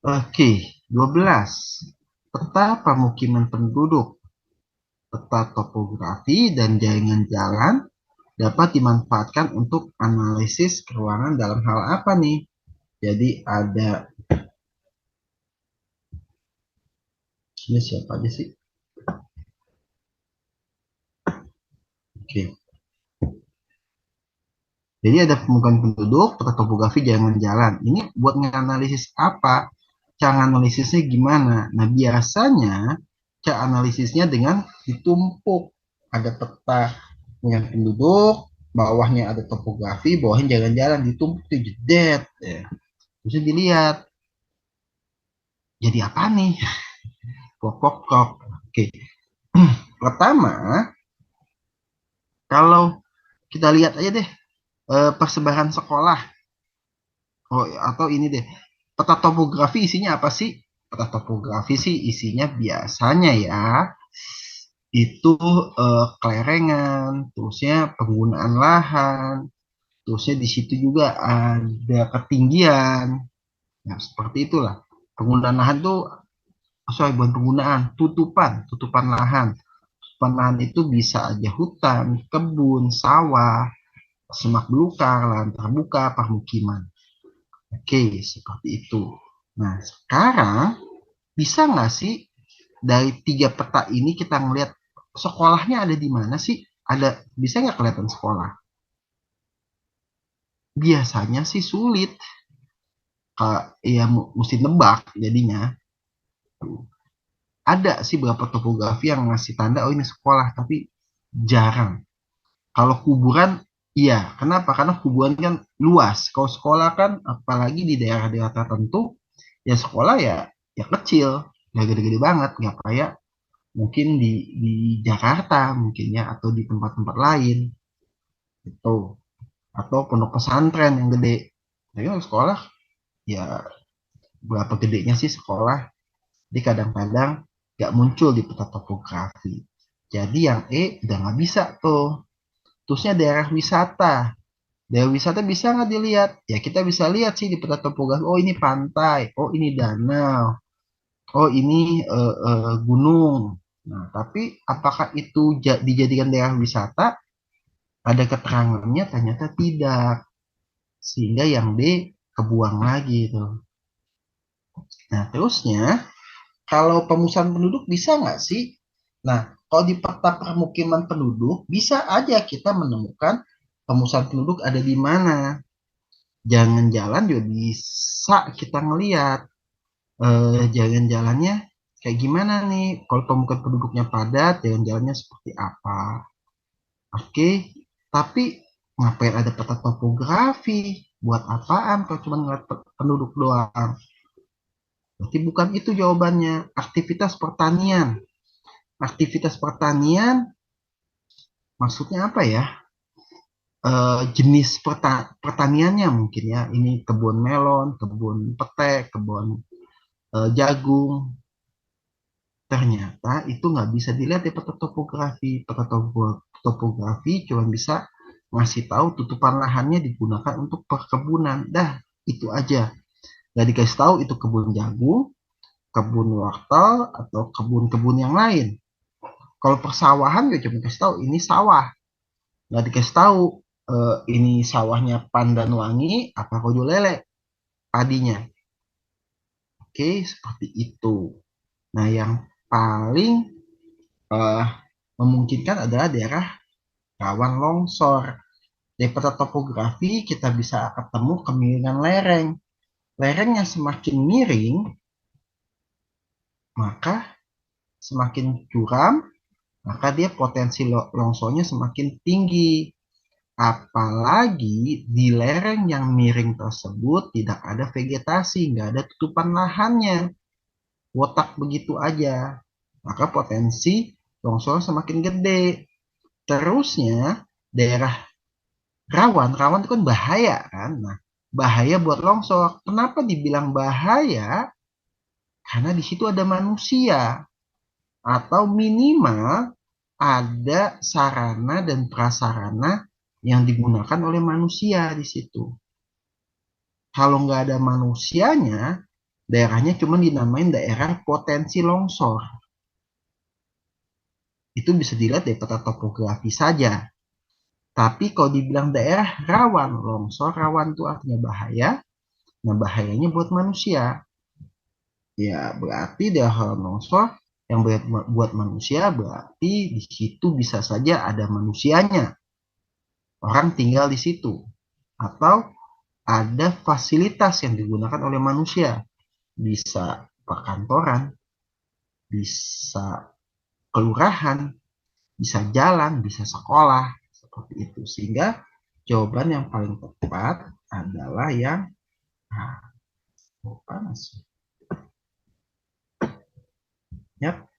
Oke, 12. Peta pemukiman penduduk, peta topografi, dan jaringan jalan dapat dimanfaatkan untuk analisis keuangan dalam hal apa nih? Jadi ada, ini siapa aja sih? Oke. Jadi ada pemukiman penduduk, peta topografi, jaringan jalan. Ini buat nganalisis apa? Cara analisisnya gimana? Nah, biasanya cara analisisnya dengan ditumpuk. Ada peta dengan penduduk, bawahnya ada topografi, bawahnya jalan-jalan, ditumpuk tuh jedet. Ya. Bisa dilihat. Jadi apa nih? Pokok. Oke. Pertama, kalau kita lihat aja deh persebaran sekolah. Oh, atau ini deh. Peta topografi isinya apa sih? Peta topografi sih isinya biasanya ya itu kelerengan, terusnya penggunaan lahan, terusnya di situ juga ada ketinggian. Nah, seperti itulah. Penggunaan lahan tuh, sorry, bukan penggunaan, tutupan lahan. Tutupan lahan itu bisa aja hutan, kebun, sawah, semak belukar, lahan terbuka, permukiman. Oke, seperti itu. Nah, sekarang bisa nggak sih dari tiga peta ini kita ngelihat sekolahnya ada di mana sih? Ada, bisa nggak kelihatan sekolah? Biasanya sih sulit. Ya mesti nebak jadinya. Ada sih beberapa topografi yang ngasih tanda oh ini sekolah, tapi jarang. Kalau kuburan, iya. Kenapa? Karena kuburan kan luas. Kalau sekolah kan, apalagi di daerah-daerah tertentu, ya sekolah ya kecil, nggak gede-gede banget, nggak kayak mungkin di Jakarta mungkin ya, atau di tempat-tempat lain itu, atau pondok pesantren yang gede. Jadi kalau sekolah ya berapa gedenya sih sekolah? Jadi kadang-kadang nggak muncul di peta topografi. Jadi yang udah nggak bisa tuh. Terusnya daerah wisata. Daerah wisata bisa nggak dilihat? Ya kita bisa lihat sih di peta topografi. Oh ini pantai, oh ini danau, oh ini gunung. Nah, tapi apakah itu dijadikan daerah wisata? Ada keterangannya ternyata tidak. Sehingga yang D kebuang lagi tuh. Nah, terusnya kalau pemusahan penduduk bisa nggak sih? Nah, kalau di peta permukiman penduduk, bisa aja kita menemukan pemusahan penduduk ada di mana. Jangan jalan juga bisa kita ngelihat jalan-jalannya kayak gimana nih. Kalau pemukiman penduduknya padat, jalan-jalannya seperti apa. Oke, tapi ngapain ada peta topografi? Buat apaan kalau cuma ngeliat penduduk doang? Berarti bukan itu jawabannya. Aktivitas pertanian. Aktivitas pertanian maksudnya apa ya? Jenis pertaniannya mungkin ya. Ini kebun melon, kebun pete, kebun jagung. Ternyata itu nggak bisa dilihat di peta topografi. Peta topografi cuma bisa ngasih tahu tutupan lahannya digunakan untuk perkebunan. Dah, itu aja. Nggak dikasih tahu itu kebun jagung, kebun wortel, atau kebun-kebun yang lain. Kalau persawahan ya cuma dikasih tahu ini sawah. Nggak dikasih tahu ini sawahnya Pandanwangi apa Kojo Lele padinya. Oke, seperti itu. Nah, yang paling eh, memungkinkan adalah daerah rawan longsor. Dari peta topografi kita bisa ketemu kemiringan lereng. Lereng yang semakin miring, maka semakin curam, maka dia potensi longsornya semakin tinggi. Apalagi di lereng yang miring tersebut tidak ada vegetasi, nggak ada tutupan lahannya, botak begitu aja. Maka potensi longsor semakin gede. Terusnya daerah rawan, rawan itu kan bahaya kan. Nah, bahaya buat longsor. Kenapa dibilang bahaya? Karena di situ ada manusia atau minimal ada sarana dan prasarana yang digunakan oleh manusia di situ. Kalau nggak ada manusianya, Daerahnya cuma dinamain daerah potensi longsor. Itu bisa dilihat dari peta topografi saja. Tapi kalau dibilang daerah rawan longsor, rawan itu artinya bahaya. Nah, bahayanya buat manusia. Ya, berarti daerah longsor yang buat manusia berarti di situ bisa saja ada manusianya. Orang tinggal di situ. Atau ada fasilitas yang digunakan oleh manusia. Bisa perkantoran, bisa kelurahan, bisa jalan, bisa sekolah, seperti itu. Sehingga jawaban yang paling tepat adalah yang panas. Yap.